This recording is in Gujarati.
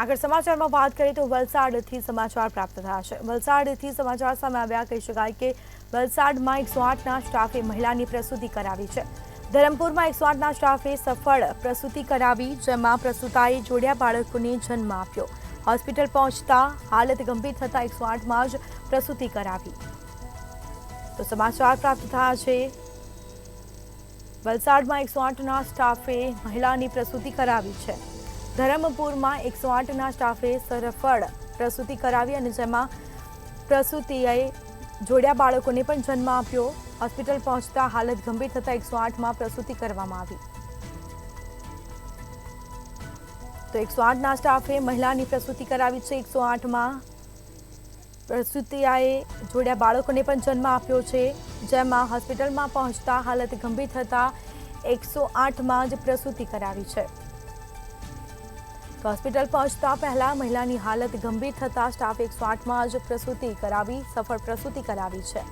આગળ સમાચારમાં વાત કરીએ તો વલસાડથી સમાચાર પ્રાપ્ત થયા છે। વલસાડથી સમાચાર સામે આવ્યા, કહી શકાય કે વલસાડમાં 108ના સ્ટાફે મહિલાની પ્રસૂતિ કરાવી છે। ધરમપુરમાં 108ના સ્ટાફે સફળ પ્રસૂતિ કરાવી, જેમાં પ્રસૂતાએ જોડિયા બાળકોને જન્મ આપ્યો। હોસ્પિટલ પહોંચતા હાલત ગંભીર થતા 108માં જ પ્રસૂતિ કરાવી। તો સમાચાર પ્રાપ્ત થયા છે, વલસાડમાં 108ના સ્ટાફે મહિલાની પ્રસૂતિ કરાવી છે। ધરમપુરમાં 108ના સ્ટાફે સફળ પ્રસૂતિ કરાવી અને જેમાં પ્રસૂતિએ જોડિયા બાળકોને પણ જન્મ આપ્યો। હોસ્પિટલ પહોંચતા હાલત ગંભીર થતા 108માં પ્રસૂતિ કરવામાં આવી। તો 108ના સ્ટાફે મહિલાની પ્રસૂતિ કરાવી છે। 108માં પ્રસૂતિએ જોડિયા બાળકોને પણ જન્મ આપ્યો છે, જેમાં હોસ્પિટલમાં પહોંચતા હાલત ગંભીર થતા 108માં જ પ્રસૂતિ કરાવી છે। હોસ્પિટલ પહોંચતા પહેલા મહિલાની હાલત ગંભીર થતા સ્ટાફે 108માં જ પ્રસૂતિ કરાવી, સફળ પ્રસૂતિ કરાવી છે।